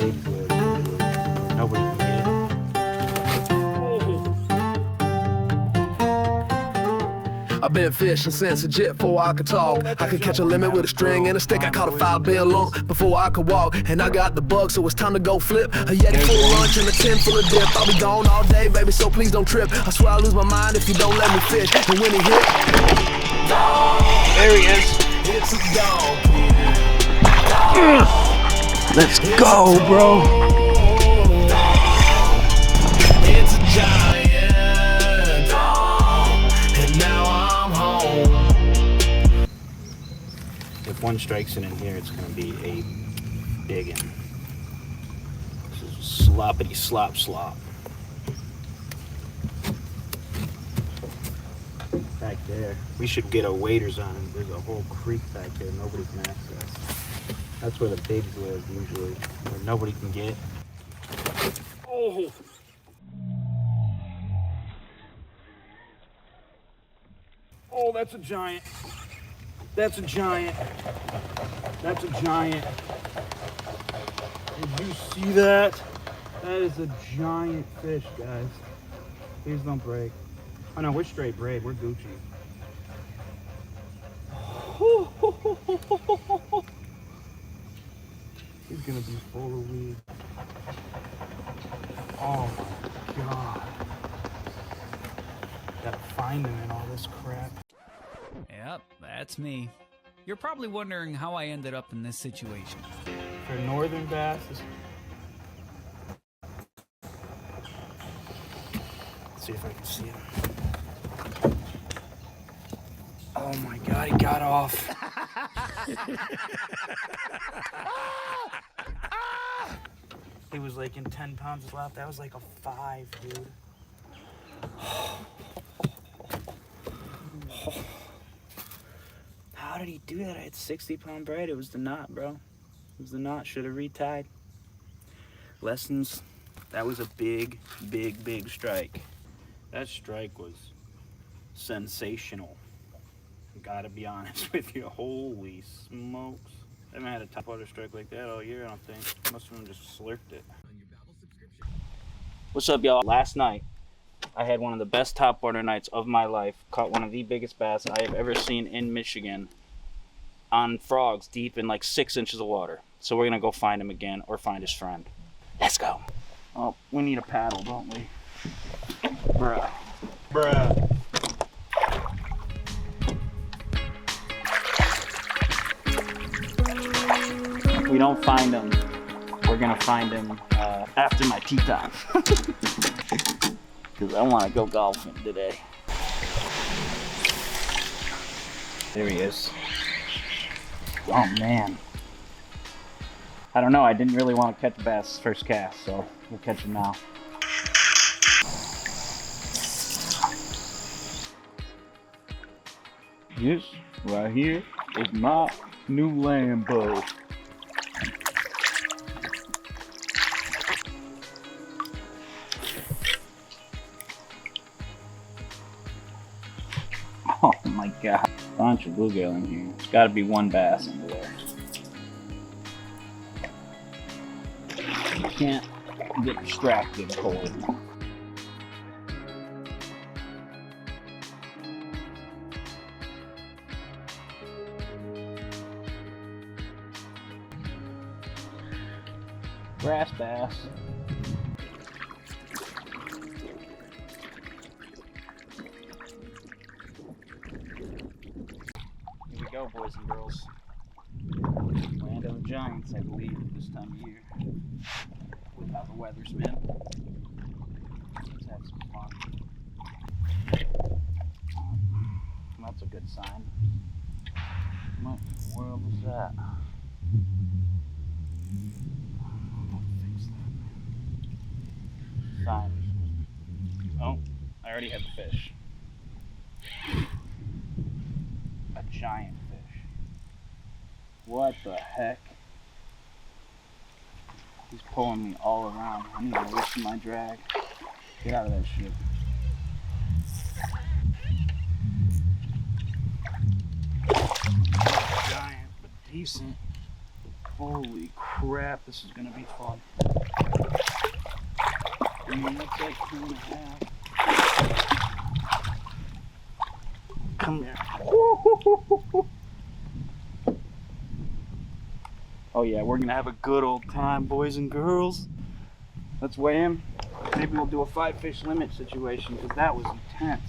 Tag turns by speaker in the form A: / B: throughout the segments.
A: pigs live. Nobody can get it.
B: I've been fishing since a jet before I could talk. I could catch a limit with a string and a stick. I caught a 5-bill long before I could walk. And I got the bug, so it's time to go flip. A Yeti full of lunch and a tin full of dip. I'll be gone all day, baby, so please don't trip. I swear I'll lose my mind if you don't let me fish. And when he hit,
A: There he is.
B: it's a dog.
A: Let's go, bro.
B: It's a giant dog. And now I'm home.
A: If one strikes it in here, it's going to be a big one. This is sloppity slop slop. Back there. We should get our waders on him. There's a whole creek back there nobody can access. That's where the pigs live usually, where nobody can get. Oh! Oh, that's a giant. That's a giant. That's a giant. Did you see that? That is a giant fish, guys. Please don't break. Oh no, we're straight braid. We're Gucci. He's gonna be full of weed. Oh my god. Gotta find him in all this crap.
C: Yep, that's me. You're probably wondering how I ended up in this situation.
A: For northern bass, let's see if I can see him. Oh my god, he got off. He was like in 10 pounds left. That was like a 5, dude. How did he do that? I had 60-pound braid. It was the knot, bro. It was the knot. Should have retied. Lessons. That was a big, big, big strike. That strike was sensational. Gotta be honest with you. Holy smokes. I haven't had a topwater strike like that all year, I don't think. Most of them just slurped it. What's up, y'all? Last night, I had one of the best topwater nights of my life. Caught one of the biggest bass I have ever seen in Michigan on frogs deep in like 6 inches of water. So we're gonna go find him again or find his friend. Let's go. Oh, we need a paddle, don't we? Bruh. Bruh. If we don't find him, we're gonna find him after my tea time. Because I want to go golfing today. There he is. Oh man. I don't know, I didn't really want to catch the bass first cast, so we'll catch him now. This right here is my new Lambo. Oh my god, bunch of bluegill in here. There's gotta be one bass under there. You can't get distracted, Cole. Grass bass. Here we go, boys and girls. Land of the Giants, I believe, at this time of year. With how the weather's been. Let's have some fun. That's a good sign. What in the world was that? Sign. Oh, I already have the fish. A giant fish. What the heck? He's pulling me all around. I need to loosen my drag. Get out of that shit. Giant, but decent. Holy crap, this is gonna be fun. I mean, that's like 2.5. Come here. Oh yeah, we're gonna have a good old time, boys and girls. Let's weigh him. Maybe we'll do a 5-fish limit situation, because that was intense.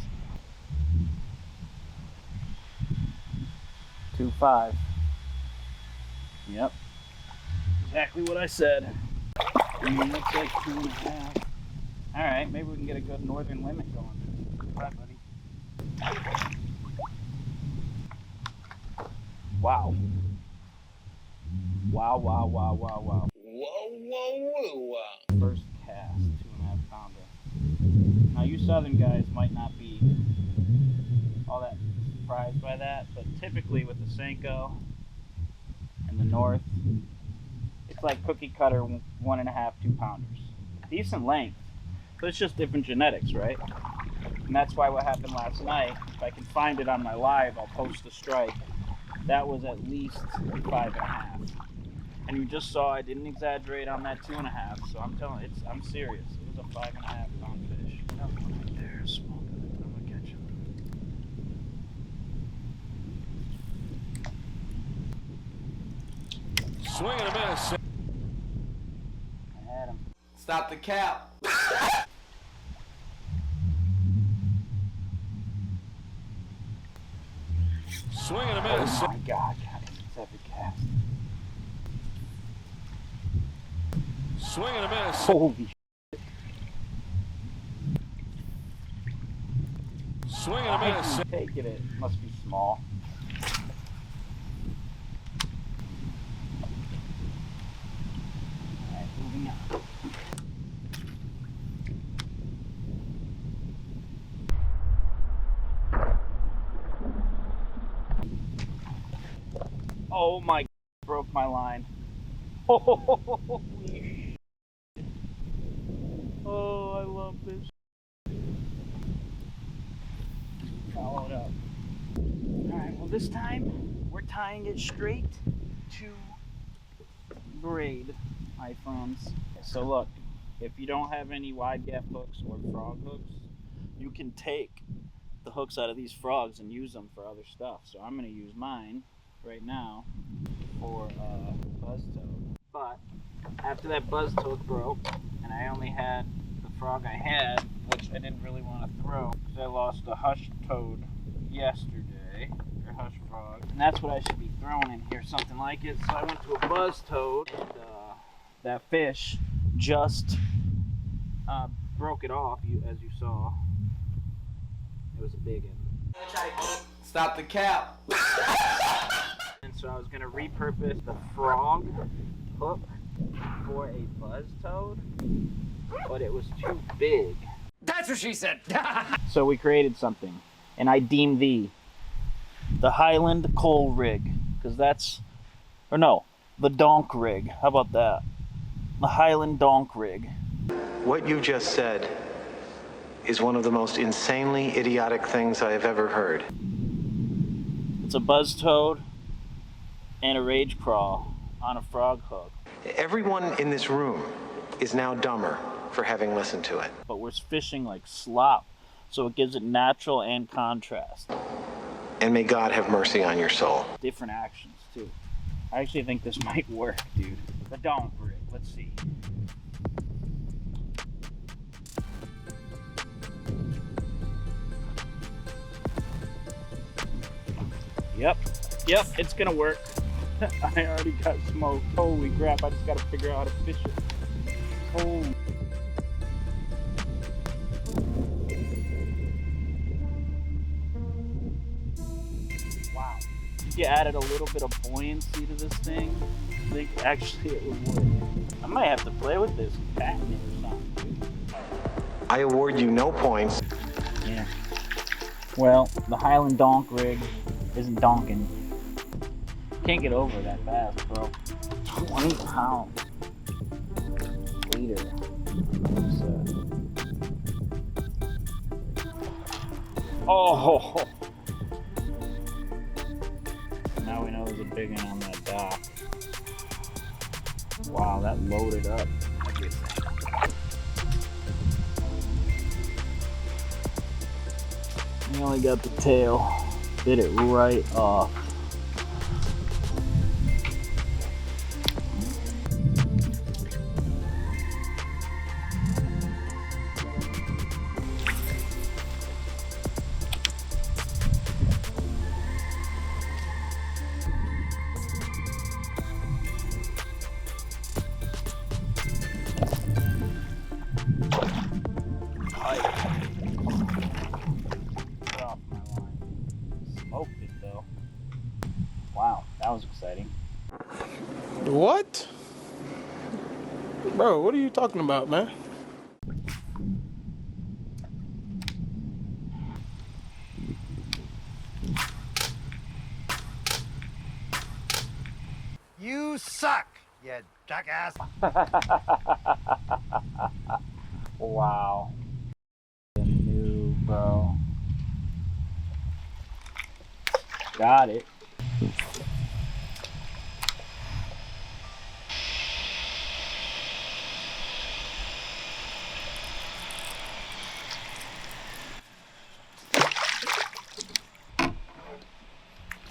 A: 2.5. Yep. Exactly what I said. I mean, that's like 2.5. Alright, maybe we can get a good northern limit going. Bye, buddy. Wow. Wow, wow, wow, wow, wow.
B: Whoa, whoa, whoa,
A: First cast, 2.5 pounder. Now, you southern guys might not be all that surprised by that, but typically with the Senko in the north, it's like cookie cutter 1.5, 2 pounders. Decent length, but it's just different genetics, right? And that's why what happened last night, if I can find it on my live, I'll post the strike. That was at least 5.5. And you just saw I didn't exaggerate on that 2.5, so I'm telling you, I'm serious. It was a 5.5 pound fish. That one right there is small. I'm gonna catch him.
B: Swing and a miss.
A: I had him.
B: Stop the cap. Swing and a miss.
A: Oh my God, it's every cast.
B: Swing and a miss.
A: Holy shit.
B: Swing and a miss.
A: Taking it. Must be small. Alright, moving on. Oh my God, broke my line. Holy shit. Oh, I love this. Follow it up. Alright, well this time we're tying it straight to braid iPhones. So look, if you don't have any wide gap hooks or frog hooks, you can take the hooks out of these frogs and use them for other stuff. So I'm going to use mine right now for buzz toad. But after that buzz toad broke and I only had the frog I had, which I didn't really want to throw because I lost a hush toad yesterday, or hush frog, and that's what I should be throwing in here, something like it. So I went to a buzz toad and that fish just broke it off, as you saw. It was a big one.
B: Stop the cap.
A: And so I was going to repurpose the frog hook for a buzz toad, but it was too big.
C: That's what she said.
A: So we created something, and I deemed the Highland coal rig, because that's, or no, the donk rig. How about that? The Highland donk rig.
D: What you just said is one of the most insanely idiotic things I have ever heard.
A: It's a buzz toad and a rage crawl on a frog hook.
D: Everyone in this room is now dumber for having listened to it.
A: But we're fishing like slop, so it gives it natural and contrast.
D: And may God have mercy on your soul.
A: Different actions too. I actually think this might work, dude. The donk rig, let's see. Yep, it's gonna work. I already got smoked. Holy crap, I just gotta figure out how to fish it. Holy. Wow. If you added a little bit of buoyancy to this thing, I think actually it would work. I might have to play with this and patent it or something.
D: I award you no points.
A: Yeah. Well, the Highland donk rig isn't donking. Can't get over that fast, bro. 20 pounds. Leader. Oh! Now we know there's a big one on that dock. that loaded up everything. We only got the tail. Bit it right off. Smoked it though. Wow, that was exciting.
E: What? Bro, what are you talking about, man?
F: You suck, you jackass.
A: Wow. New, bro. Got it.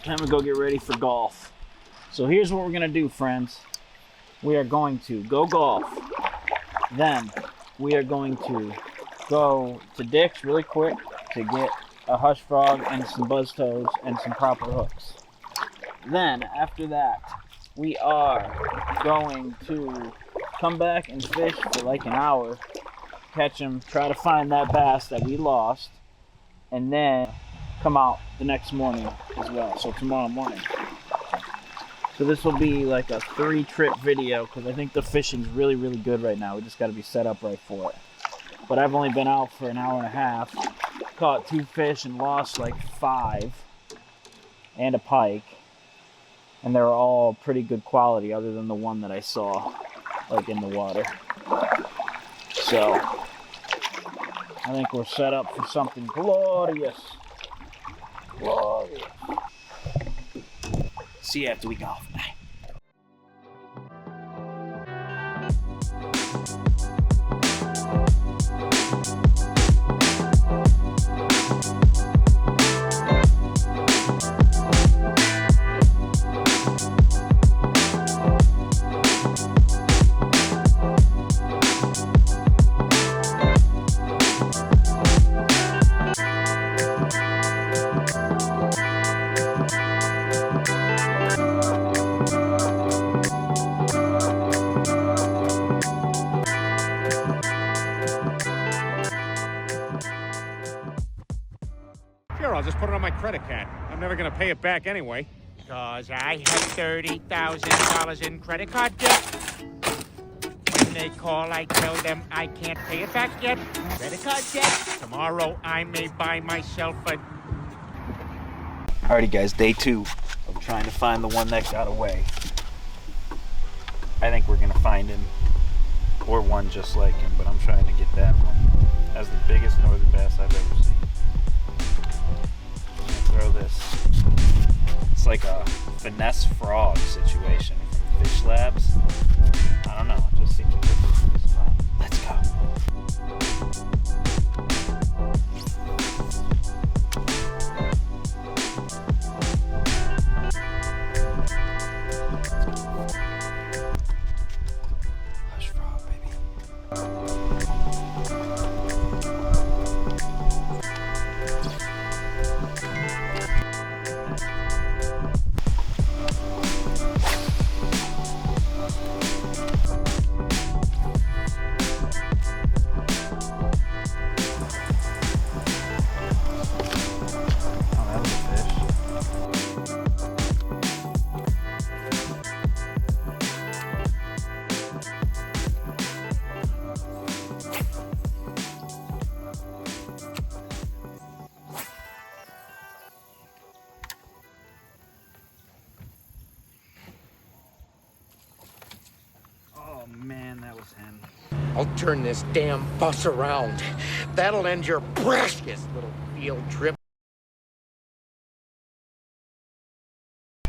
A: Time to go get ready for golf. So here's what we're gonna do, friends. We are going to go golf. Then we are going to go to Dick's really quick to get a hush frog and some buzz toes and some proper hooks. Then after that, we are going to come back and fish for like an hour, catch them, try to find that bass that we lost, and then come out the next morning as well, so tomorrow morning. So this will be like a 3-trip video because I think the fishing's really, really good right now. We just got to be set up right for it. But I've only been out for an hour and a half, caught 2 fish and lost like 5 and a pike. And they're all pretty good quality other than the one that I saw like in the water. So I think we're set up for something glorious. Glorious. See you after we golf. Bye.
G: Sure, I'll just put it on my credit card. I'm never gonna pay it back anyway.
F: Cause I have $30,000 in credit card debt. When they call, I tell them I can't pay it back yet. Credit card debt. Tomorrow I may buy myself a...
A: Alrighty guys, day 2 of trying to find the one that got away. I think we're gonna find him, or one just like him, but I'm trying to get that one. That's the biggest northern bass I've ever seen. Throw this. It's like a finesse frog situation from Fish Labs. I don't know, it just seems like a good spot. Let's go. Hush frog, baby. Oh man, that was him.
F: I'll turn this damn bus around. That'll end your precious little field trip.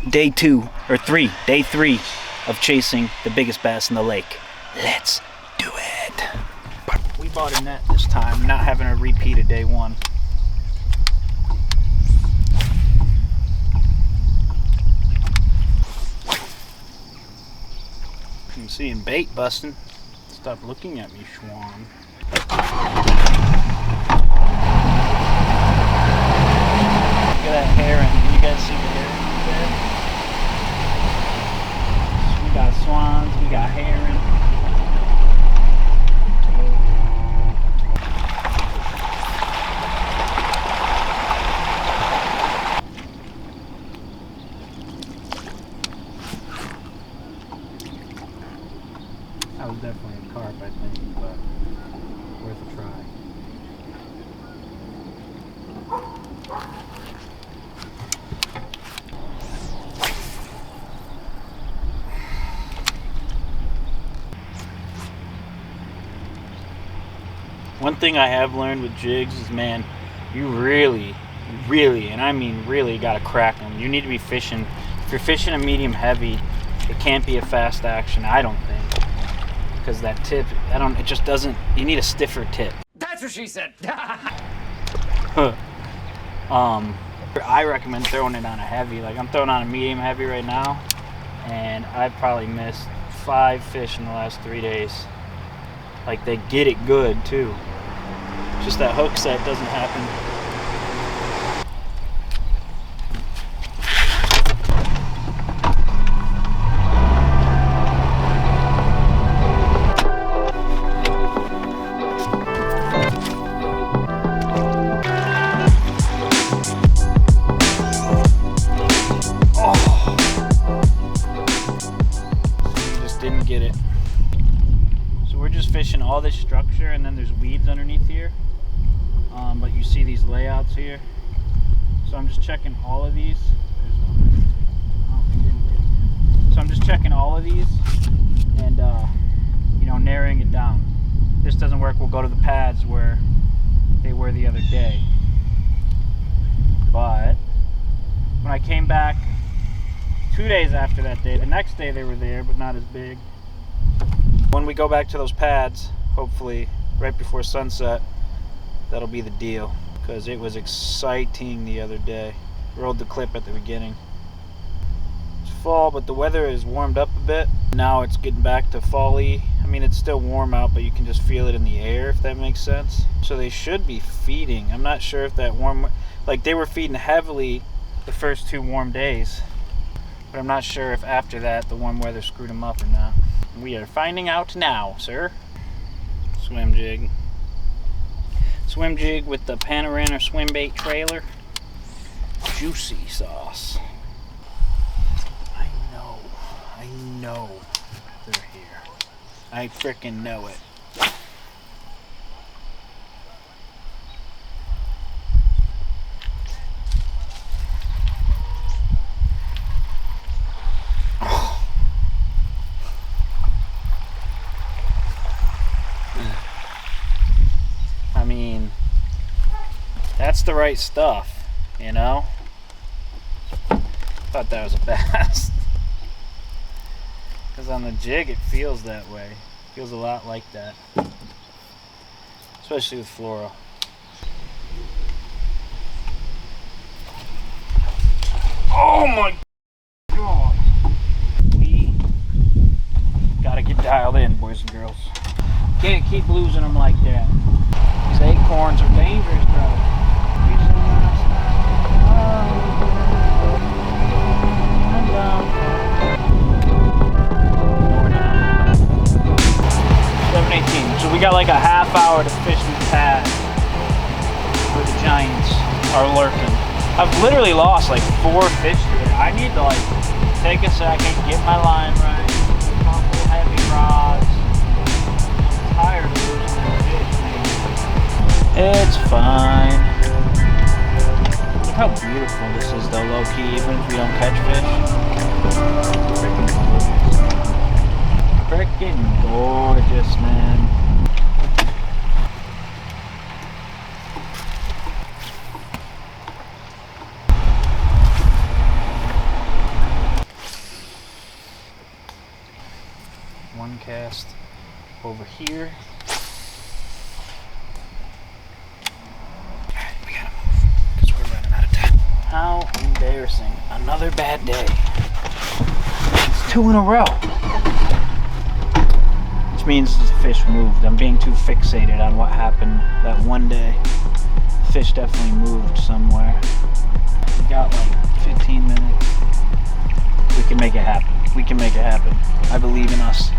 A: Day 2 or 3. Day 3. of chasing the biggest bass in the lake. Let's do it. We bought a net this time, not having a repeat of day one. I'm seeing bait busting. Stop looking at me, Schwan. Look at that heron. You guys see the heron there? We got swans, we got heron. That was definitely a carp, I think, but worth a try. One thing I have learned with jigs is, man, you really, and I mean really, gotta crack them. You need to be fishing. If you're fishing a medium heavy, it can't be a fast action, I don't think. Because that tip, it just doesn't, you need a stiffer tip.
C: That's what she said.
A: I recommend throwing it on a heavy. Like, I'm throwing on a medium heavy right now, and I've probably missed 5 fish in the last 3 days. Like, they get it good too. Just that hook set doesn't happen. Fishing all this structure, and then there's weeds underneath here, but you see these layouts here, so I'm just checking all of these. There's one. Oh, we didn't get it. So I'm just checking all of these and you know, narrowing it down. If this doesn't work, we'll go to the pads where they were the other day. But when I came back 2 days after that day, the next day they were there, but not as big. When we go back to those pads, hopefully right before sunset, that'll be the deal, because it was exciting the other day. Rolled the clip at the beginning. It's fall, but the weather has warmed up a bit. Now it's getting back to fall-y. I mean, it's still warm out, but you can just feel it in the air, if that makes sense. So they should be feeding. I'm not sure if that warm, like they were feeding heavily the first 2 warm days, but I'm not sure if after that the warm weather screwed them up or not. We are finding out now, sir. Swim jig. Swim jig with the Panorama swim bait trailer. Juicy sauce. I know they're here. I frickin' know it. That's the right stuff, you know? Thought that was a bass. Because on the jig it feels that way. It feels a lot like that. Especially with fluoro. Oh my God! We gotta get dialed in, boys and girls. Can't keep losing them like that. These acorns are dangerous, bro. 7:18. So we got like a half hour to fish these pads where the giants are lurking. I've literally lost like 4 fish today. I need to like take a second, get my line right, a couple heavy rods. I'm tired of losing that fish, man. It's fine. Look how beautiful this is though, low key, even if we don't catch fish. Freaking gorgeous, man. here. Alright, we gotta move, because we're running out of time. How embarrassing. Another bad day. It's 2 in a row. Which means the fish moved. I'm being too fixated on what happened that one day. Fish definitely moved somewhere. We got like 15 minutes. We can make it happen. We can make it happen. I believe in us.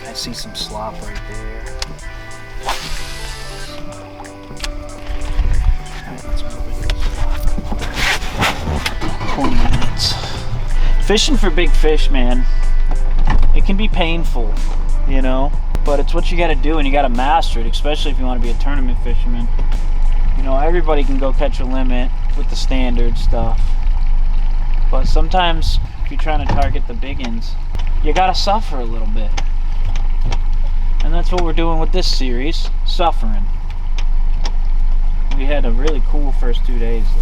A: I see some slop right there. Alright, let's move into the slop. 20 minutes. Fishing for big fish, man, it can be painful, you know, but it's what you got to do, and you got to master it, especially if you want to be a tournament fisherman. You know, everybody can go catch a limit with the standard stuff, but sometimes if you're trying to target the big ones, you got to suffer a little bit. And that's what we're doing with this series, suffering. We had a really cool first 2 days though.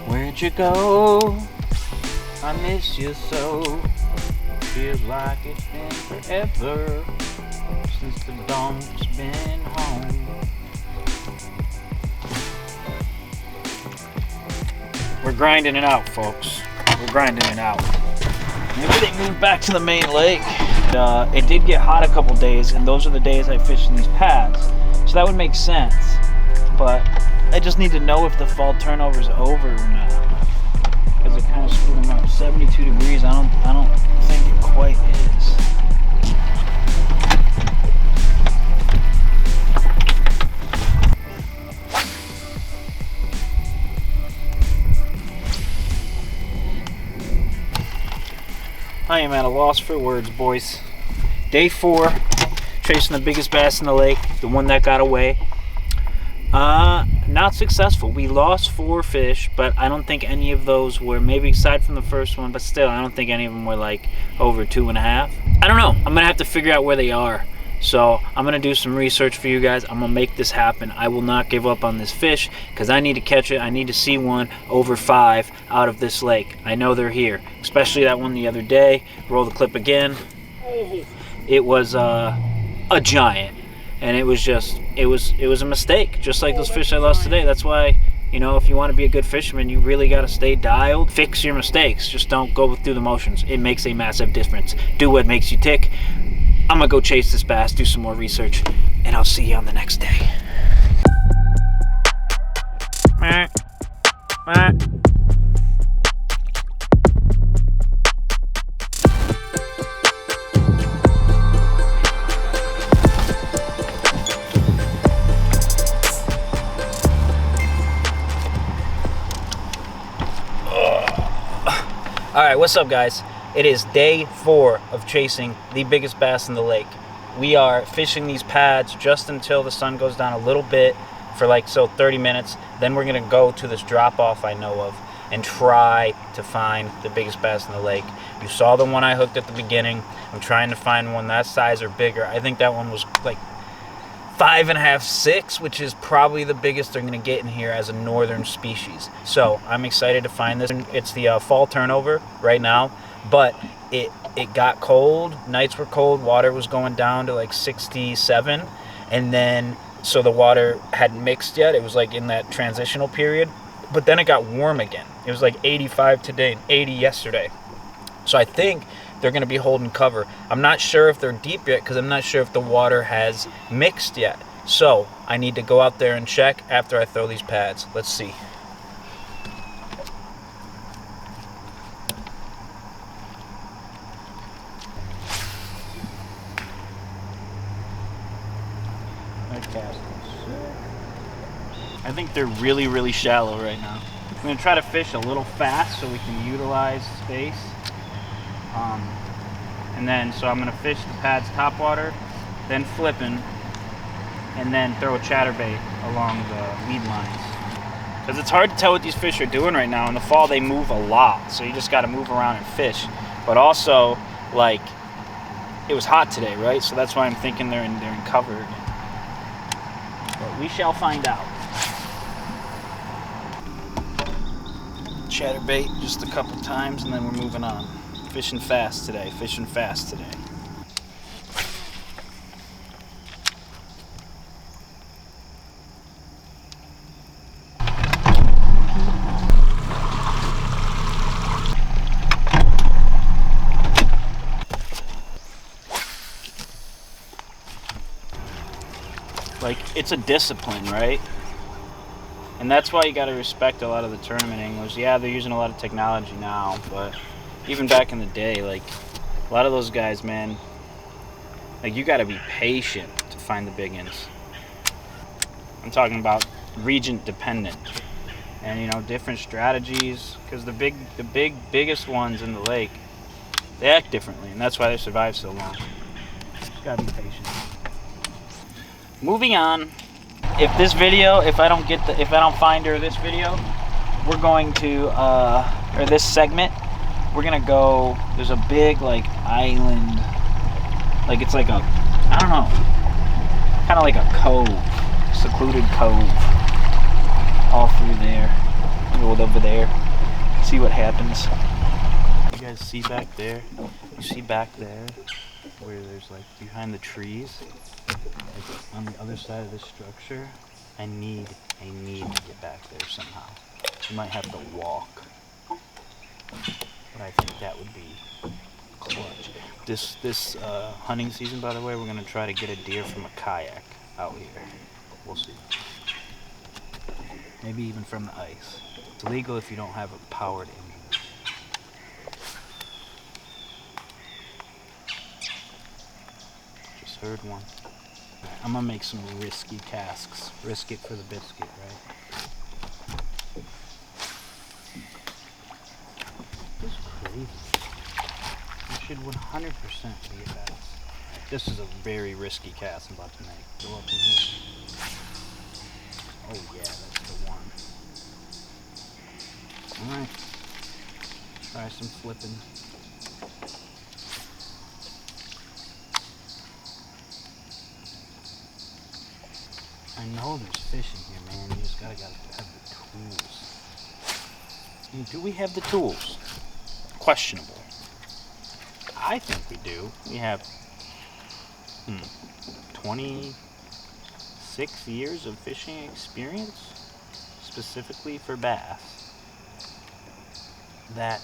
A: Where'd you go? I miss you so. Feels like it's been forever since the donk's been home. We're grinding it out, folks. We're grinding it out. Maybe they moved back to the main lake. It did get hot a couple days, and those are the days I fish in these pads. So that would make sense. But I just need to know if the fall turnover is over or not. Because it kind of screwed them up. 72 degrees, I don't think it quite is. I am at a loss for words, boys. Day 4, chasing the biggest bass in the lake, the one that got away. Not successful. We lost 4 fish, but I don't think any of those were, maybe aside from the first one, but still, I don't think any of them were like over 2.5. I don't know. I'm gonna have to figure out where they are. So I'm gonna do some research for you guys. I'm gonna make this happen. I will not give up on this fish because I need to catch it. I need to see one over 5 out of this lake. I know they're here, especially that one the other day. Roll the clip again. It was a giant. And it was just, it was a mistake, just like those fish I lost today. That's why, you know, if you want to be a good fisherman, you really got to stay dialed. Fix your mistakes. Just don't go through the motions. It makes a massive difference. Do what makes you tick. I'm going to go chase this bass, do some more research, and I'll see you on the next day. Alright, what's up guys? It is day 4 of chasing the biggest bass in the lake. We are fishing these pads just until the sun goes down a little bit for like 30 minutes. Then we're going to go to this drop off I know of and try to find the biggest bass in the lake. You saw the one I hooked at the beginning. I'm trying to find one that size or bigger. I think that one was like 5.5, 6, which is probably the biggest they're going to get in here as a northern species. So I'm excited to find this. It's the fall turnover right now, but it got cold. Nights were cold. Water was going down to like 67, and then so the water hadn't mixed yet. It was like in that transitional period, but then it got warm again. It was like 85 today and 80 yesterday. So I think they're going to be holding cover. I'm not sure if they're deep yet because I'm not sure if the water has mixed yet. So I need to go out there and check after I throw these pads. Let's see. I think they're really, really shallow right now. I'm going to try to fish a little fast so we can utilize space. And then, so I'm going to fish the pads topwater, then flipping, and then throw a chatterbait along the lead lines. Because it's hard to tell what these fish are doing right now. In the fall, they move a lot, so you just got to move around and fish. But also, like, it was hot today, right? So that's why I'm thinking they're in cover again. But we shall find out. Chatterbait just a couple times, and then we're moving on. Fishing fast today. Fishing fast today. Like, it's a discipline, right? And that's why you got to respect a lot of the tournament anglers. Yeah, they're using a lot of technology now, but even back in the day, like, a lot of those guys, man, like, you got to be patient to find the big ones. I'm talking about region dependent, and you know, different strategies, because the biggest ones in the lake, they act differently, and that's why they survive so long. Just gotta be patient. Moving on. If this video, if I don't find her this video, we're going to, or this segment, we're gonna go. There's a big like island, like it's like a, I don't know, kind of like a cove, secluded cove, all through there. Go over there, see what happens. You guys see back there? You see back there, where there's like behind the trees. Like on the other side of this structure, I need to get back there somehow. You might have to walk, but I think that would be clutch. This hunting season, by the way, we're gonna try to get a deer from a kayak out here. We'll see. Maybe even from the ice. It's illegal if you don't have a powered engine. Just heard one. I'm gonna make some risky casks. Risk it for the biscuit, right? This is crazy. You should 100% be a bass. This is a very risky cast I'm about to make. Go up in here. Oh yeah, that's the one. Alright. Try some flipping. I know there's fish in here, man. You just gotta have the tools. I mean, do we have the tools? Questionable. I think we do. We have 26 years of fishing experience, specifically for bass. That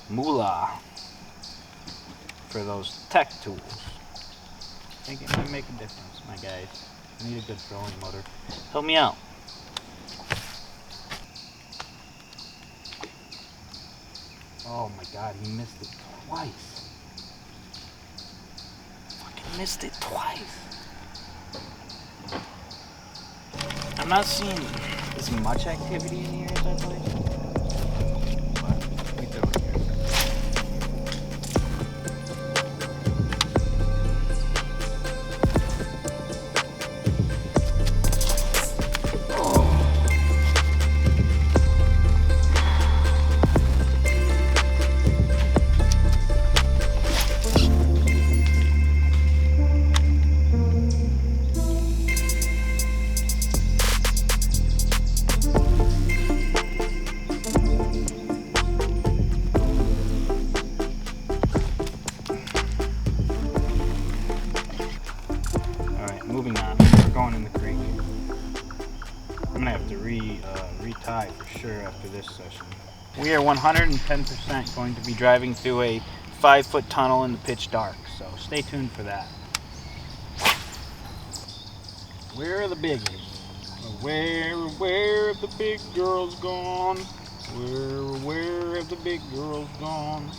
A: moolah for those tech tools. I think it might make a difference, my guys. I need a good throwing motor. Help me out. Oh my god, he missed it twice. Fucking missed it twice. I'm not seeing as much activity in here as I'd like. But we throw it here. Moving on, we're going in the creek. I'm gonna have to retie for sure after this session. We are 110% going to be driving through a 5-foot tunnel in the pitch dark, so stay tuned for that. Where are the biggies? Where have the big girls gone? Where have the big girls gone?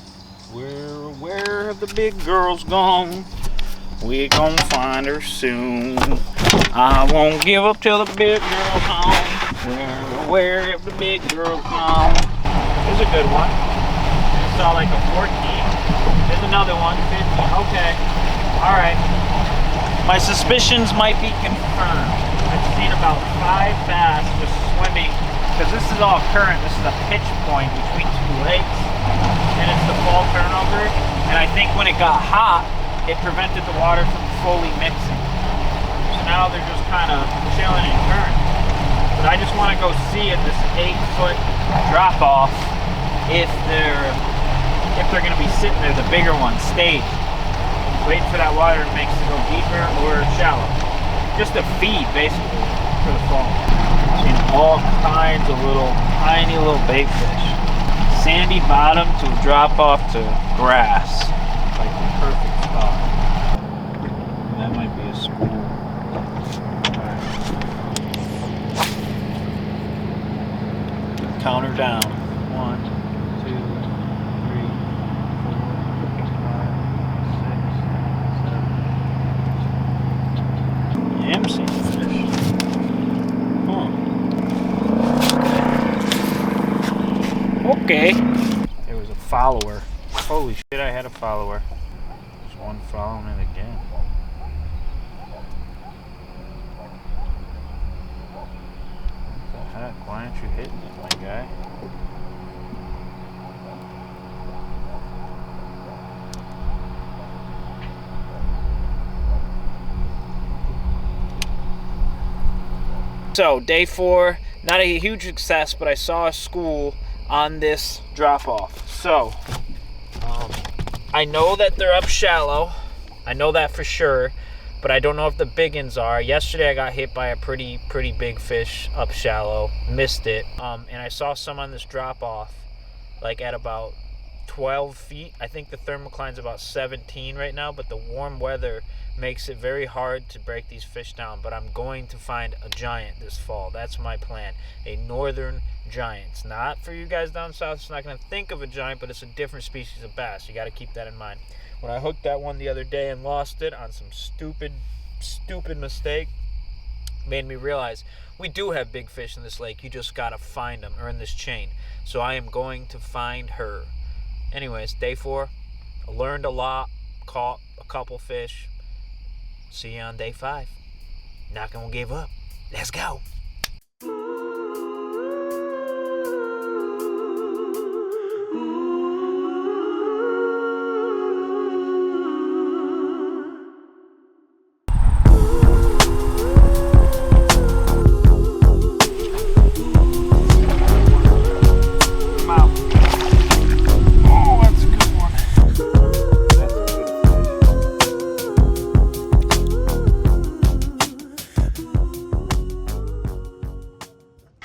A: Where have the big girls gone? We're gonna find her soon. I won't give up till the big girl's home. Where have the big girls gone? Here's a good one. I saw like a 14. There's another one, 50. Okay. Alright. My suspicions might be confirmed. I've seen about 5 bass just swim swimming, because this is all current. This is a pitch point between two lakes, and it's the fall turnover. And I think when it got hot, it prevented the water from fully mixing. So now they're just kind of chilling in current. But I just want to go see at this 8-foot drop off if they're going to be sitting there, the bigger ones, staged, waiting for that water mix to go deeper or shallow. Just a feed, basically, for the fall. Seeing all kinds of little, tiny little bait fish. Sandy bottom to drop off to grass. Like the perfect spot. That might be a school. Right. Counter down. 1, 2, 3, 4, 5, 6, 7. I am seeing fish. Okay. There was a follower. Holy shit, I had a follower. There's one following it again. What the heck? Why aren't you hitting it, my guy? So, day 4, not a huge success, but I saw a school on this drop off. So, I know that they're up shallow. I know that for sure, but I don't know if the big ones are. Yesterday I got hit by a pretty big fish up shallow, missed it, and I saw some on this drop off, like at about 12 feet. I think the thermocline's about 17 right now, but the warm weather makes it very hard to break these fish down. But I'm going to find a giant this fall. That's my plan. A northern giant. It's not for you guys down south. It's not going to think of a giant, but it's a different species of bass. You got to keep that in mind. When I hooked that one the other day and lost it on some stupid mistake, made me realize we do have big fish in this lake. You just got to find them, or in this chain. So I am going to find her. Anyways, day 4. I learned a lot, caught a couple fish. See you on day 5. Not gonna give up. Let's go.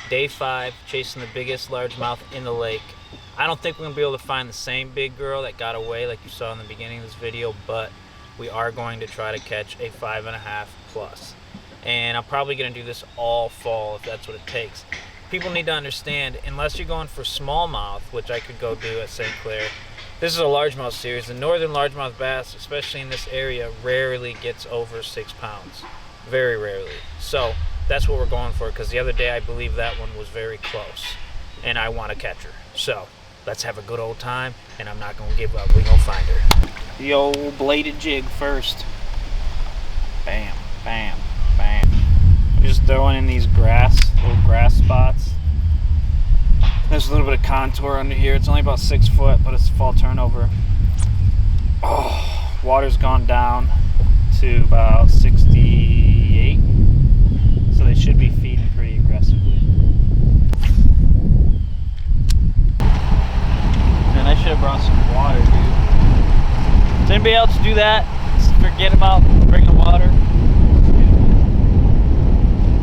A: Day 5, chasing the biggest largemouth in the lake. I don't think we're gonna be able to find the same big girl that got away like you saw in the beginning of this video, but we are going to try to catch a 5.5 plus. And I'm probably gonna do this all fall if that's what it takes. People need to understand, unless you're going for smallmouth, which I could go do at St. Clair, this is a largemouth series. The northern largemouth bass, especially in this area, rarely gets over 6 pounds. Very rarely. So that's what we're going for, because the other day I believe that one was very close and I want to catch her. So let's have a good old time, and I'm not going to give up. We're going to find her. The old bladed jig first. Bam, bam, bam. Just throwing in these little grass spots. There's a little bit of contour under here. It's only about 6 foot, but it's fall turnover. Oh, water's gone down to about 68. So they should be feeding pretty aggressively. Man, I should have brought some water, dude. Does anybody else do that? Just forget about bringing water?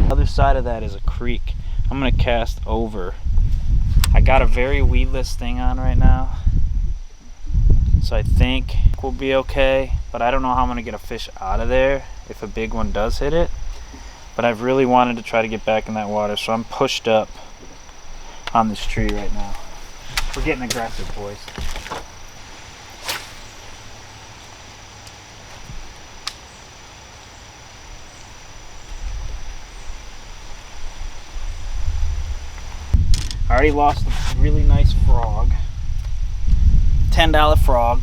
A: The other side of that is a creek. I'm gonna cast over. I got a very weedless thing on right now, so I think we'll be okay, but I don't know how I'm gonna get a fish out of there if a big one does hit it. But I've really wanted to try to get back in that water, so I'm pushed up on this tree right now. We're getting aggressive, boys. I already lost a really nice frog. $10 frog.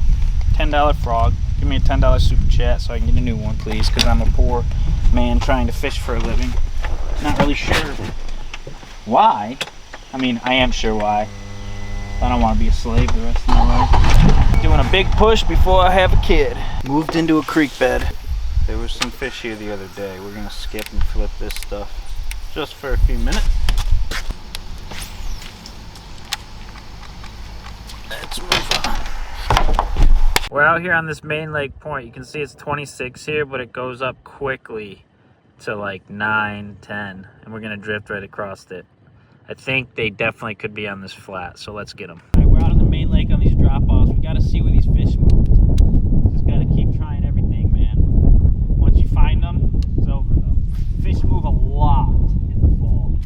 A: $10 frog. Give me a $10 super chat so I can get a new one, please, because I'm a poor man trying to fish for a living. Not really sure Why? I mean, I am sure why. I don't want to be a slave the rest of my life. Doing a big push before I have a kid. Moved into a creek bed. There was some fish here the other day. We're gonna skip and flip this stuff just for a few minutes. Let's move on. We're out here on this main lake point. You can see it's 26 here, but it goes up quickly to like 9, 10, and we're gonna drift right across it. I think they definitely could be on this flat, so let's get them. All right, we're out on the main lake on these drop-offs. We gotta see where these fish moved. Just gotta keep trying everything, man. Once you find them, it's over though. Fish move a lot in the fall.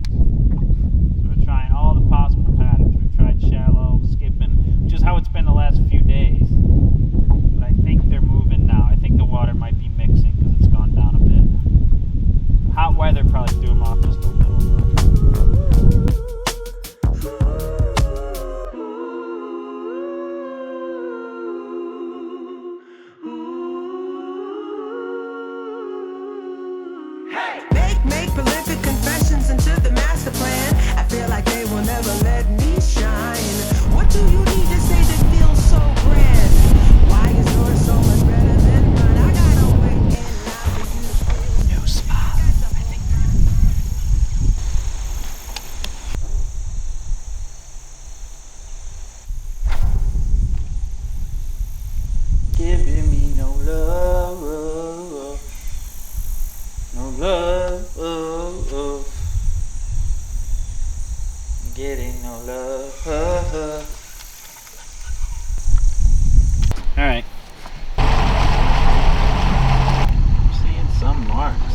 A: So we're trying all the possible patterns. We've tried shallow, skipping, which is how it's been the last few days. But I think they're moving now. I think the water might be mixing because it's gone down a bit. Hot weather probably threw them off just a little.
H: Make prolific confessions into the master plan. I feel like they will never let me shine. What do you need to say that feels so grand? Why is yours so much better than mine? I gotta wait and lie for you.
A: New spot. I think giving me no love, no love, getting no love. All right. I'm seeing some marks.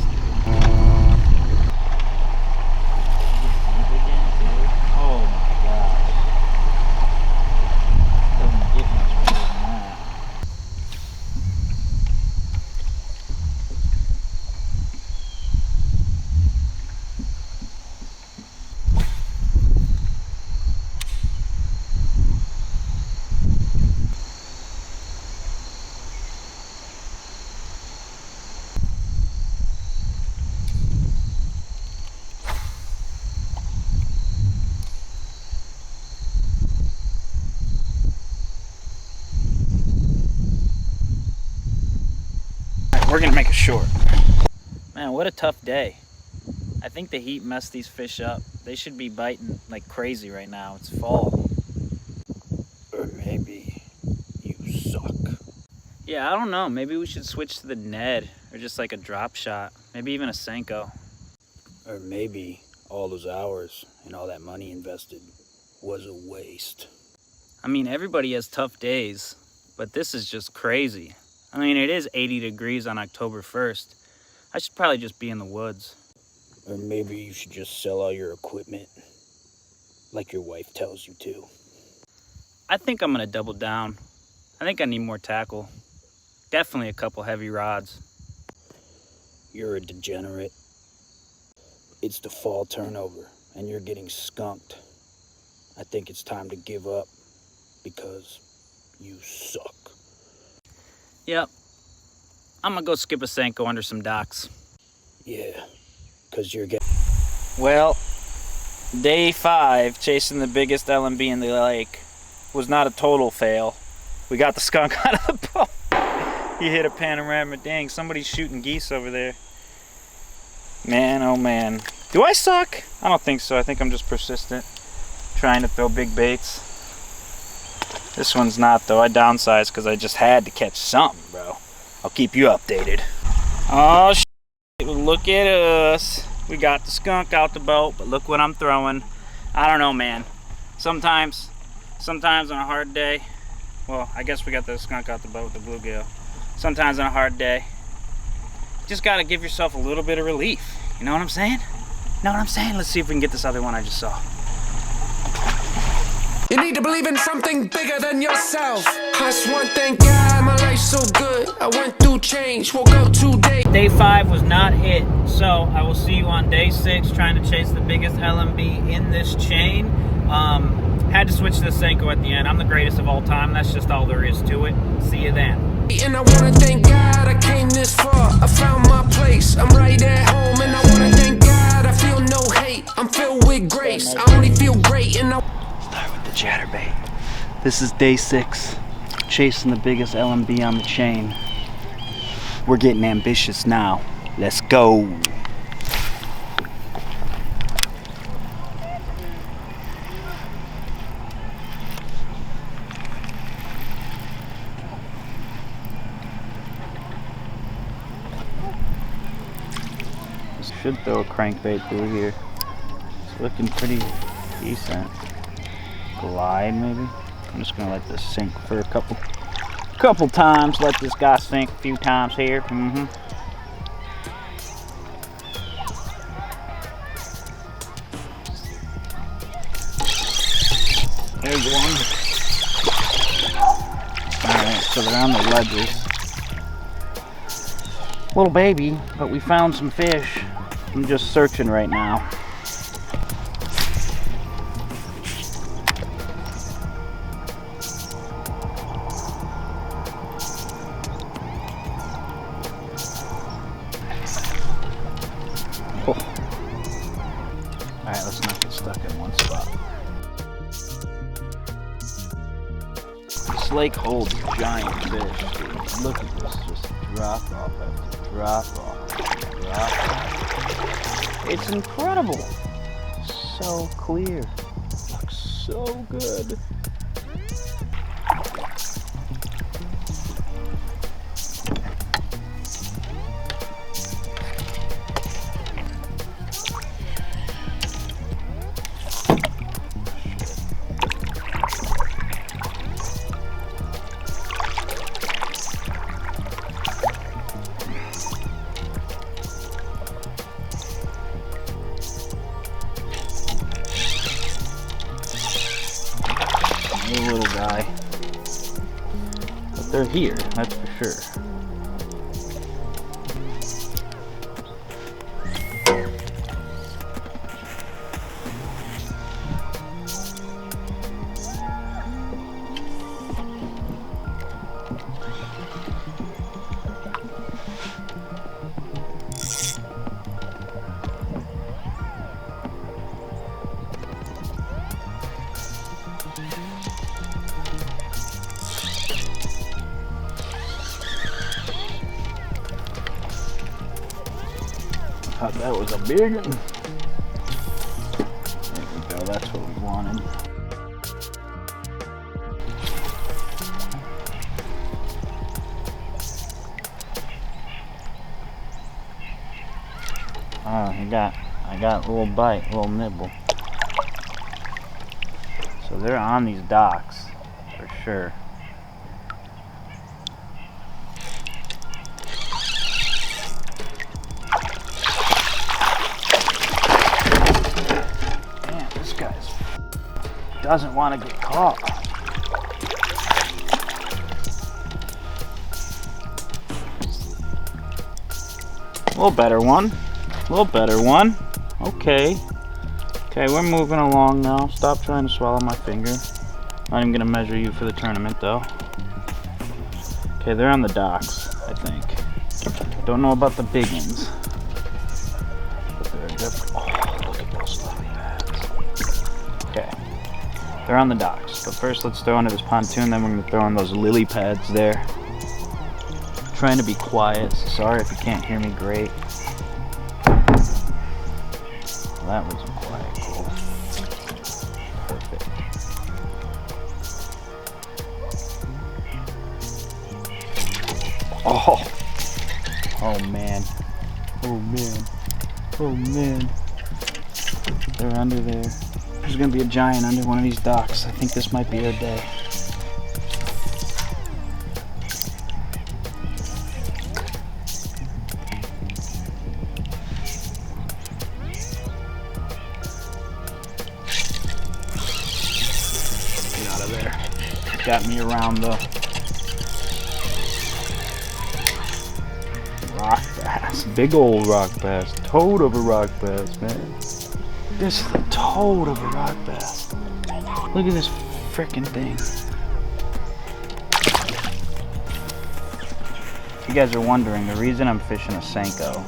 A: Oh my gosh. Doesn't get much better than that. We're gonna make it short. Man, what a tough day. I think the heat messed these fish up. They should be biting like crazy right now. It's fall. Or maybe you suck. Yeah, I don't know. Maybe we should switch to the Ned or just like a drop shot. Maybe even a Senko. Or maybe all those hours and all that money invested was a waste. I mean, everybody has tough days, but this is just crazy. I mean, it is 80 degrees on October 1st. I should probably just be in the woods. Or maybe you should just sell all your equipment, like your wife tells you to. I think I'm gonna double down. I think I need more tackle. Definitely a couple heavy rods. You're a degenerate. It's the fall turnover, and you're getting skunked. I think it's time to give up, because you suck. Yep. I'm gonna go skip a Senko under some docks. Yeah, because you're getting... Well, day 5, chasing the biggest LMB in the lake, was not a total fail. We got the skunk out of the boat. He hit a panorama. Dang, somebody's shooting geese over there. Man, oh man. Do I suck? I don't think so. I think I'm just persistent, trying to throw big baits. This one's not though. I downsized because I just had to catch something, bro. I'll keep you updated. Oh shit, look at us. We got the skunk out the boat, but look what I'm throwing. I don't know, man. Sometimes on a hard day, well, I guess we got the skunk out the boat with the bluegill. Sometimes on a hard day, you just gotta give yourself a little bit of relief. You know what I'm saying? Know what I'm saying? Let's see if we can get this other one I just saw.
B: You need to believe in something bigger than yourself. I just want to thank God my life's so good. I went through change, woke up today.
A: Day 5 was not it, so I will see you on day 6 trying to chase the biggest LMB in this chain. Had to switch to the Senko at the end. I'm the greatest of all time. That's just all there is to it. See you then.
B: And I want to thank God I came this far. I found my place. I'm right at home, and I want to thank God I feel no hate. fate. I'm filled with grace. I only feel great and I
A: Start with the chatterbait. This is day 6, chasing the biggest LMB on the chain. We're getting ambitious now. Let's go. This should throw a crankbait through here. It's looking pretty decent. Glide maybe. I'm just gonna let this sink for a couple times. Let this guy sink a few times here. There's one. Alright, so they're on the ledges. Little baby, but we found some fish. I'm just searching right now. Oh. Alright, let's not get stuck in one spot. This lake holds giant fish, dude. Look at this, just drop off after drop off after drop off. It's incredible. So clear. Looks so good. Little guy, but they're here, that's for sure. Thought that was a big one. There we go, that's what we wanted. Oh, I got a little bite, a little nibble. So they're on these docks, for sure. Doesn't want to get caught. A little better one. A little better one. Okay. Okay, we're moving along now. Stop trying to swallow my finger. Not even gonna measure you for the tournament though. Okay, they're on the docks, I think. Don't know about the big ones. But they're definitely. Oh, look at those lovely pads. Okay. They're on the docks, but first let's throw into this pontoon, then we're going to throw in those lily pads there. I'm trying to be quiet, so sorry if you can't hear me great. Well, that wasn't quiet, cool. Perfect. Oh! Oh man. Oh man. Oh man. They're under there. There's gonna be a giant under one of these docks. I think this might be our day. Get out of there. Got me around the rock bass. Big old rock bass. Toad of a rock bass, man. This is the toad of a rock bass. Look at this frickin' thing. If you guys are wondering, the reason I'm fishing a Senko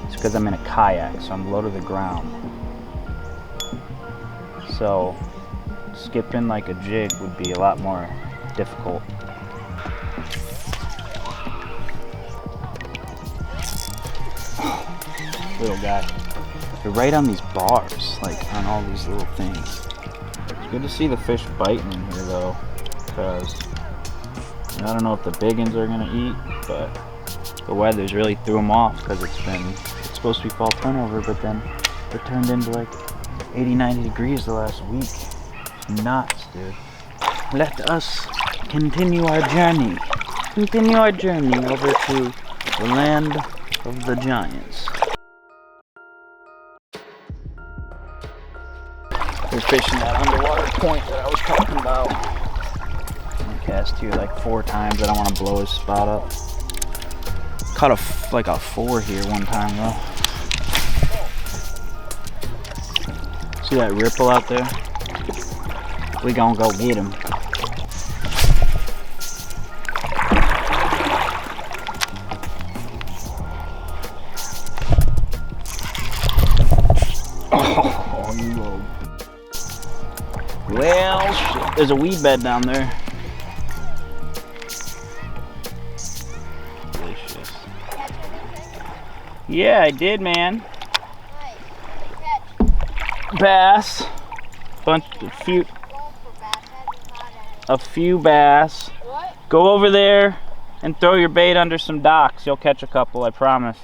A: is because I'm in a kayak, so I'm low to the ground. So skipping like a jig would be a lot more difficult. Little guy. They're right on these bars, like on all these little things. It's good to see the fish biting in here though, because I don't know if the big ones are gonna eat, but the weather's really threw them off because it's supposed to be fall turnover, but then it turned into like 80-90 degrees the last week. It's nuts, dude. Let us continue our journey. Continue our journey over to the land of the giants. We're fishing that underwater point that I was talking about. I cast here like 4 times. I don't want to blow his spot up. Caught like a 4 here one time though. See that ripple out there? We gonna go get him. Oh, you little. Well, shit. There's a weed bed down there. Delicious. Yeah, I did, man. Bass. A few bass. Go over there and throw your bait under some docks. You'll catch a couple, I promise.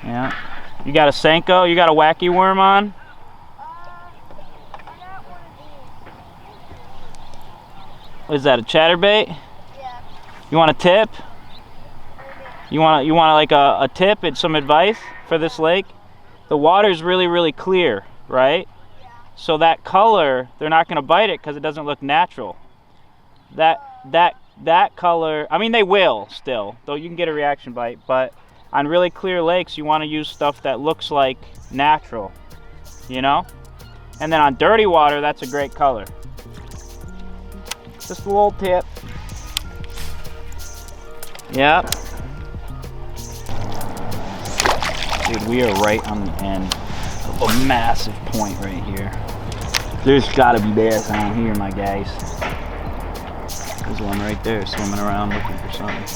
A: Yeah. You got a Senko? You got a wacky worm on? What is that, a chatterbait? Yeah. You want a tip? You want like a tip and some advice for this lake? The water's really clear, right? Yeah. So that color, they're not gonna bite it because it doesn't look natural. That color, I mean they will still, though you can get a reaction bite, but on really clear lakes you want to use stuff that looks like natural, you know? And then on dirty water, that's a great color. Just a little tip. Yep. Dude, we are right on the end of a massive point right here. There's gotta be bass on here, my guys. There's one right there swimming around looking for something.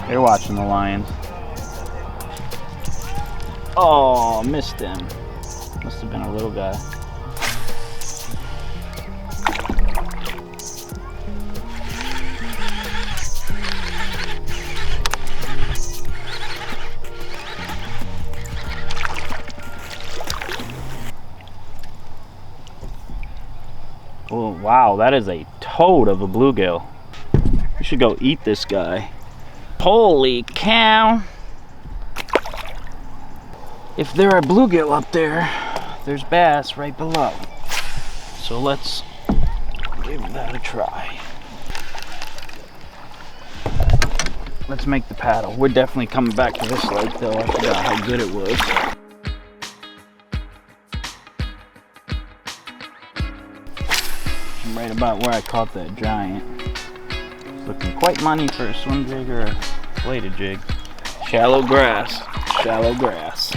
A: They're watching the lions. Oh, missed him. Must have been a little guy. Oh, wow, that is a toad of a bluegill. We should go eat this guy. Holy cow! If there are bluegill up there, there's bass right below. So let's give that a try. Let's make the paddle. We're definitely coming back to this lake though. I forgot how good it was. I'm right about where I caught that giant. Looking quite money for a swim jig or a bladed jig. Shallow grass, shallow grass.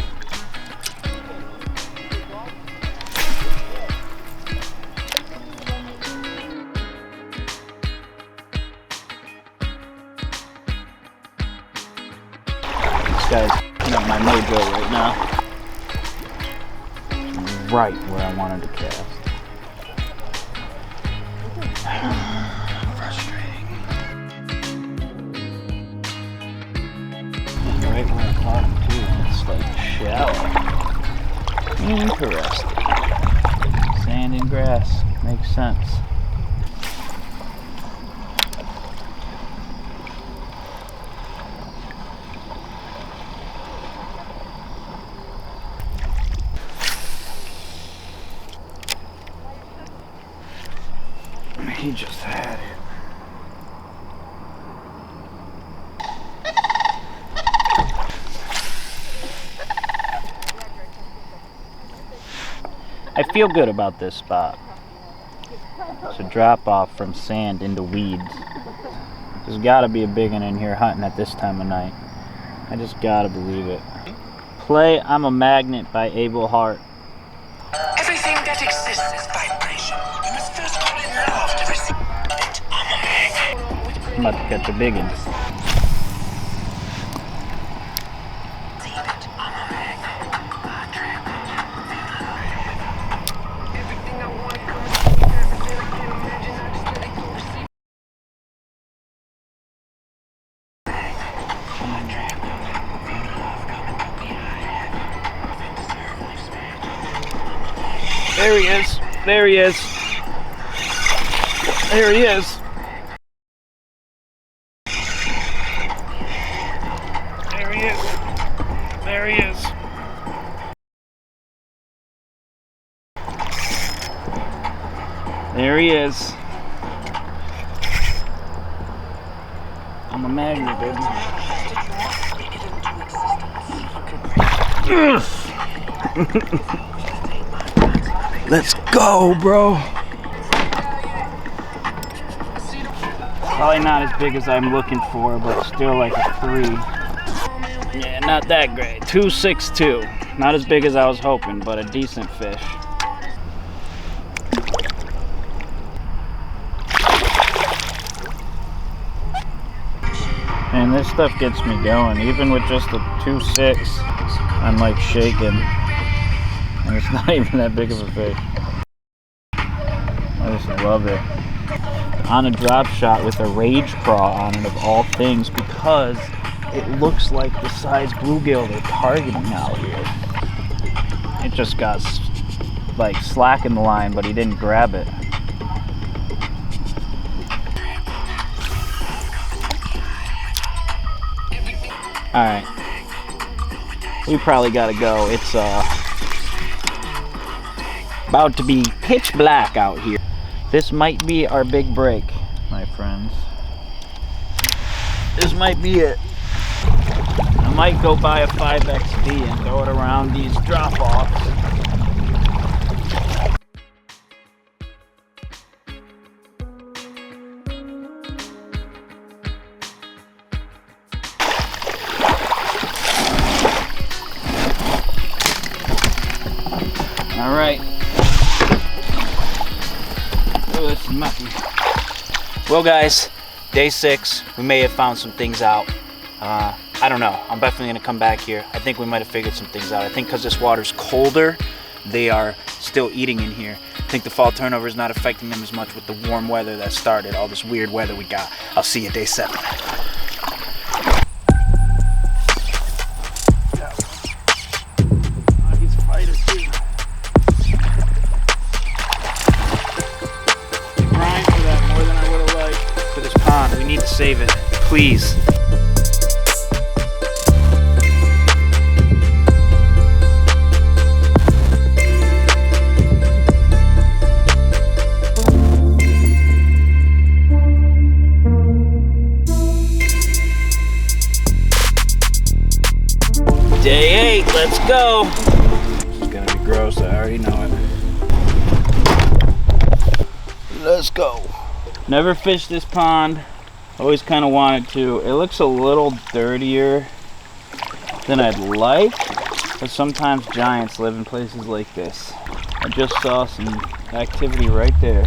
A: This guy's not my mojo right now. Right where I wanted to cast. Right where I caught him too. It's like shallow. Interesting. Sand and grass. Makes sense. He just had it. I feel good about this spot. It's a drop off from sand into weeds. There's gotta be a big one in here hunting at this time of night. I just gotta believe it. Play I'm a Magnet by Abel Hart.
B: Everything that exists is vibration. You must first fall in love to receive it. I'm a magnet.
A: I'm about to catch a big one. There he is. There he is. There he is. There he is. There he is. There he is. I'm a magnet, baby. Let's go, bro. Probably not as big as I'm looking for, but still like a 3. Yeah, not that great. 2.62. Not as big as I was hoping, but a decent fish. And this stuff gets me going. Even with just a 2.6, I'm like shaking. And it's not even that big of a fish. I just love it. On a drop shot with a rage craw on it of all things, because it looks like the size bluegill they're targeting out here. It just got like slack in the line, but he didn't grab it. Alright. We probably gotta go. It's about to be pitch black out here. This might be our big break, my friends. This might be it. I might go buy a 5XD and throw it around these drop-offs. All right. Oh, this is mucky. Well, guys, day 6. We may have found some things out. I don't know. I'm definitely gonna come back here. I think we might have figured some things out. I think because this water's colder, they are still eating in here. I think the fall turnover is not affecting them as much with the warm weather that started, all this weird weather we got. I'll see you day 7. He's a fighter too. Grind for that more than I would have liked. For this pond, we need to save it, please. Day 8, let's go. This is gonna be gross, I already know it. Let's go. Never fished this pond. Always kind of wanted to. It looks a little dirtier than I'd like, but sometimes giants live in places like this. I just saw some activity right there.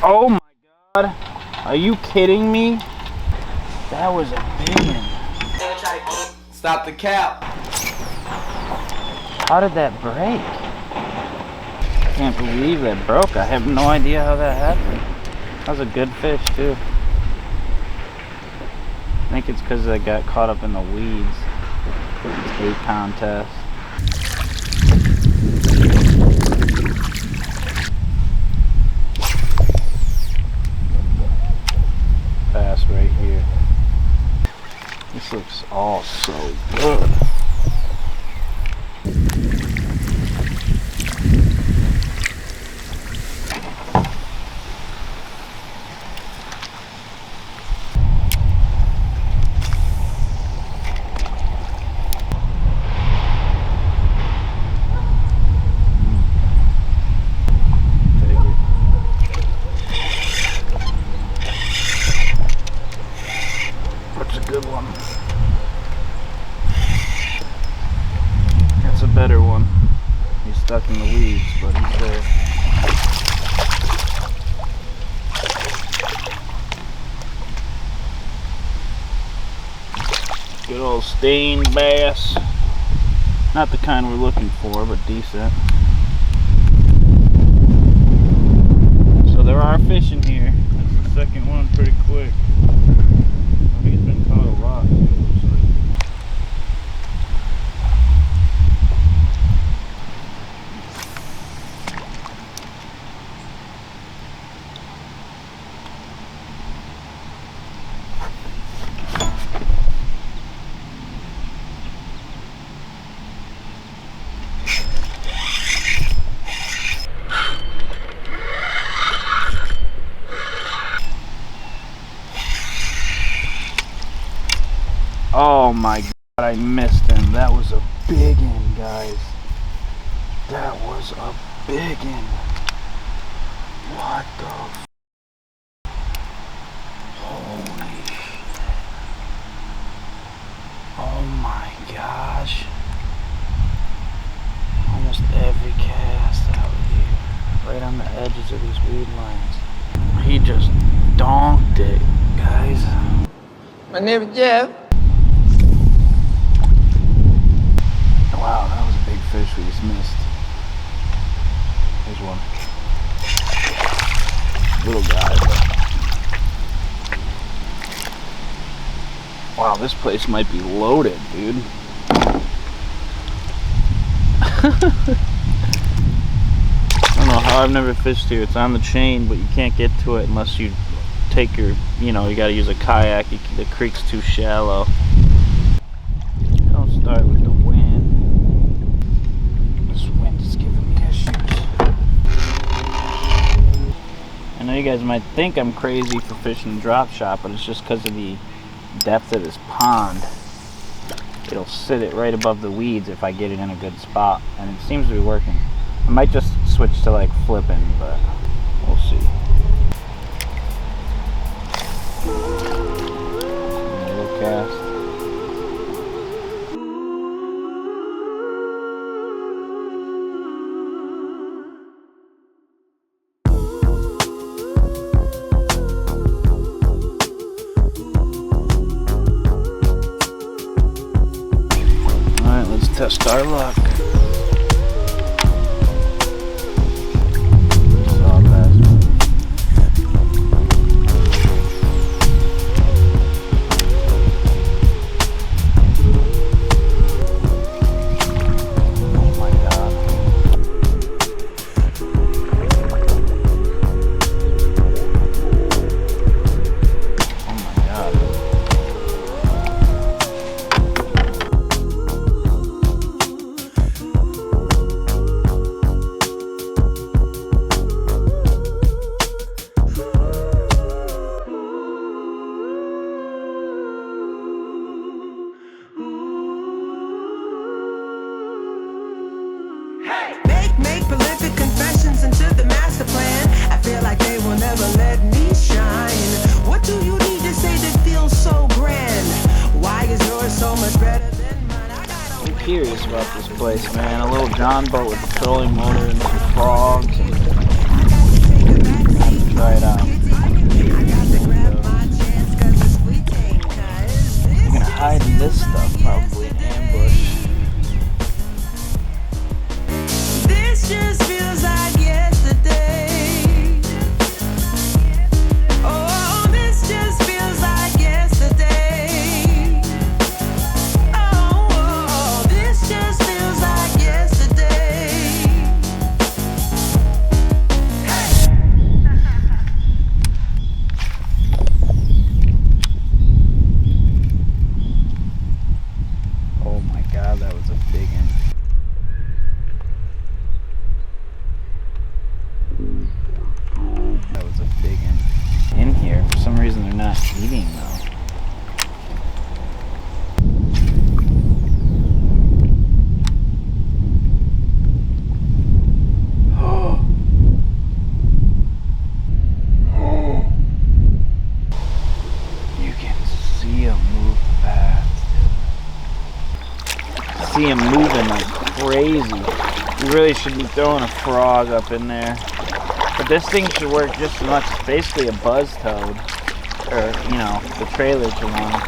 A: Oh my God, are you kidding me? That was a big one.
E: Stop the cap.
A: How did that break? I can't believe that broke. I have no idea how that happened. That was a good fish too. I think it's because I got caught up in the weeds. It's 8-pound test. Pass right here. This looks all so good. stained bass. Not the kind we're looking for, but decent. So there are fish in here. That's the second one pretty quick. He's been caught a lot. Oh my God, I missed him. That was a big one, guys. That was a big one. What the f? Holy shit. Oh my gosh. Almost every cast out here. Right on the edges of these weed lines. He just donked it, guys.
E: My name is Jeff.
A: Wow, that was a big fish we just missed. Here's one. Little guy, but... Wow, this place might be loaded, dude. I don't know how I've never fished here. It's on the chain, but you can't get to it unless you take your, you gotta use a kayak. The creek's too shallow. Don't start with the wind. This wind is giving me issues. I know you guys might think I'm crazy for fishing drop shot, but it's just because of the depth of this pond. It'll sit it right above the weeds if I get it in a good spot, and it seems to be working. I might just switch to like flipping, but we'll see. Little cast. Alright, let's test our luck.
H: Make prolific confessions into the master plan. I feel like they will never let me shine. What do you need to say that feels so grand? Why is yours so much better than mine?
A: I'm curious about this place, man. A little John boat with a trolling motor and some frogs. And I have to try it out. I'm gonna hide in this stuff, probably in ambush.
H: This just feels like yesterday. Oh, this just feels like yesterday. Oh, this just feels like yesterday. Hey.
A: Oh my God, that was a big one. That was a big one. In here, for some reason they're not eating though. You can see him move fast. See him moving like crazy. You really should be throwing a frog up in there. But this thing should work just as much. It's basically a buzz toad. Or, the trailer to one.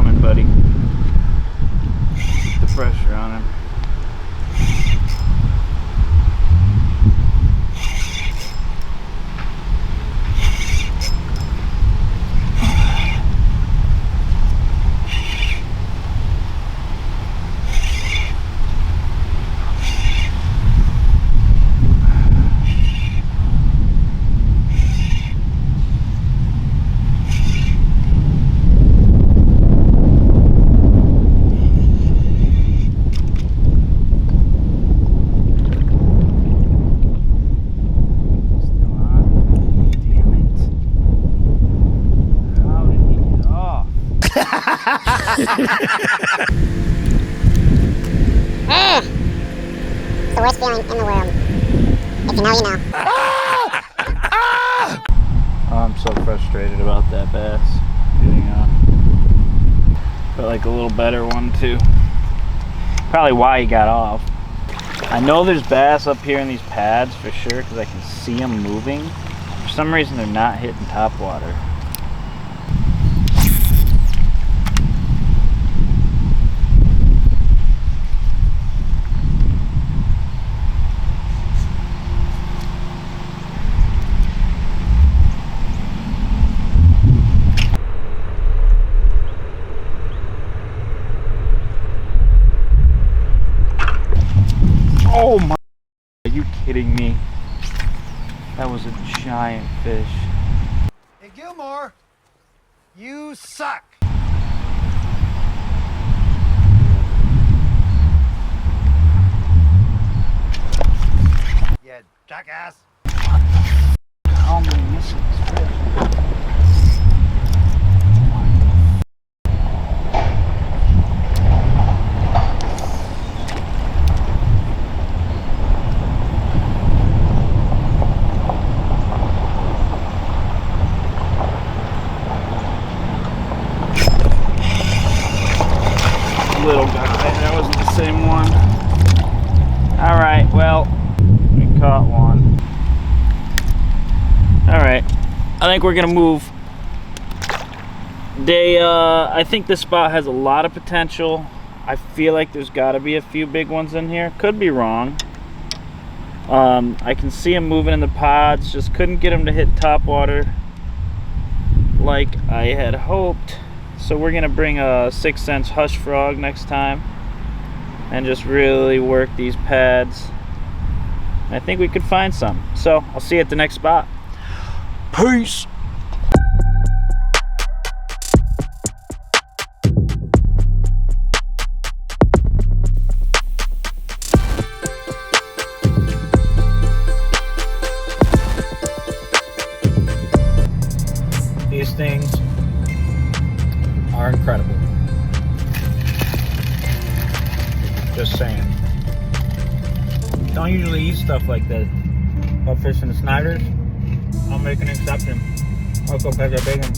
A: coming, buddy. The pressure on him.
I: It's the worst feeling in the world. If you know, you know.
A: Oh, I'm so frustrated about that bass getting off. But like a little better one too. Probably why he got off. I know there's bass up here in these pads for sure because I can see them moving. For some reason they're not hitting top water. Oh my, are you kidding me? That was a giant fish.
J: Hey Gilmore, you suck. You jackass.
A: How am I missing this fish? Little guy, that wasn't the same one. All right, well, we caught one. All right, I think we're gonna move. I think this spot has a lot of potential. I feel like there's gotta be a few big ones in here. Could be wrong. I can see them moving in the pods, just couldn't get them to hit top water like I had hoped. So we're gonna bring a 6 cents hush frog next time and just really work these pads. I think we could find some. So I'll see you at the next spot. Peace. These things are incredible. Just saying. Don't usually eat stuff like this. But fishing the Snyders, I'll make an exception. I'll go catch a big one.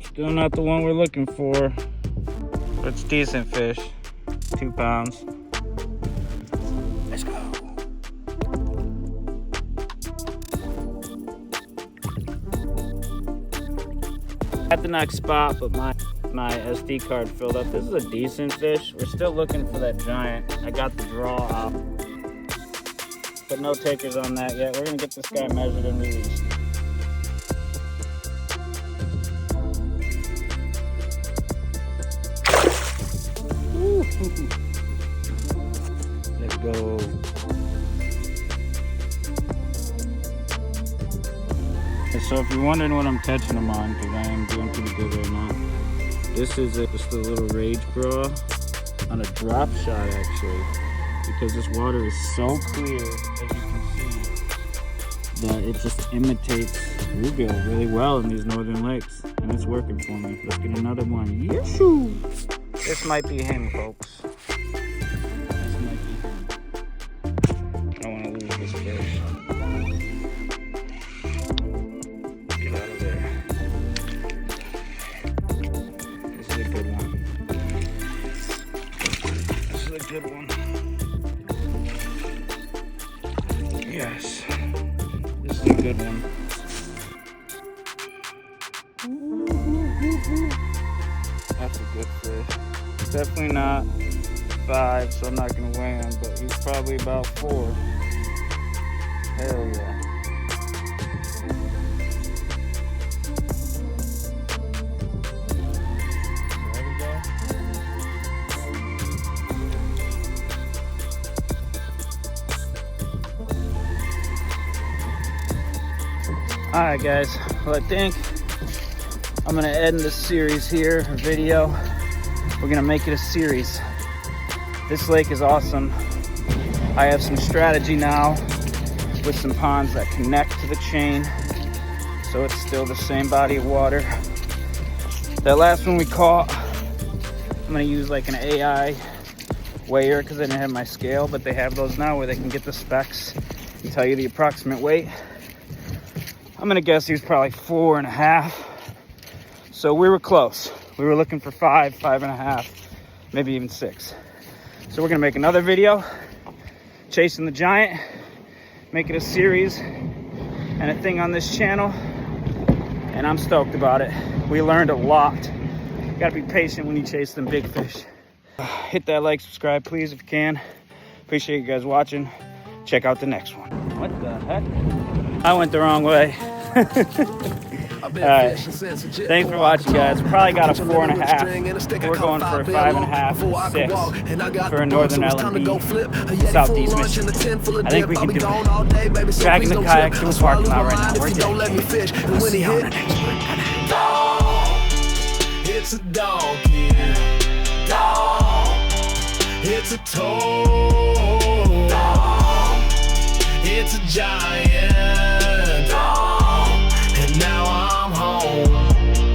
A: Still not the one we're looking for. But it's decent fish. 2 pounds. Let's go. At the next spot, but my SD card filled up. This is a decent fish. We're still looking for that giant. I got the draw out, but no takers on that yet. We're gonna get this guy measured and released. Let's go. So if you're wondering what I'm catching them on, because I am doing pretty good right now, this is just a little rage bra on a drop shot actually, because this water is so clear, as you can see, that it just imitates bluegill really well in these northern lakes, and it's working for me. Let's get another one. Yeshoo! This might be him, folks. This might be him. I don't want to lose this fish. Get out of there. This is a good one. This is a good one. Yes. This is a good one. Definitely not 5, so I'm not gonna weigh him, but he's probably about 4. Hell yeah. There we go. Alright guys, well I think I'm gonna end this series here, a video. We're gonna make it a series. This lake is awesome. I have some strategy now with some ponds that connect to the chain, so it's still the same body of water. That last one we caught, I'm gonna use like an AI weigher because I didn't have my scale, but they have those now where they can get the specs and tell you the approximate weight. I'm gonna guess he was probably 4.5. So we were close. We were looking for 5, 5.5, maybe even 6. So we're gonna make another video, chasing the giant, make it a series and a thing on this channel, and I'm stoked about it. We learned a lot. You gotta be patient when you chase them big fish. Hit that like, subscribe, please, if you can. Appreciate you guys watching. Check out the next one. What the heck? I went the wrong way. Alright, thanks for watching guys. Probably got a 4.5. We're going for a 5.5 and 6 for a northern L&D southeast Michigan. I think we can do it. Dragging the kayak to the parking lot right now. We're dead. We'll see you on the next one.
B: It's a dog here. Dog. It's a toad. Dog. It's a giant.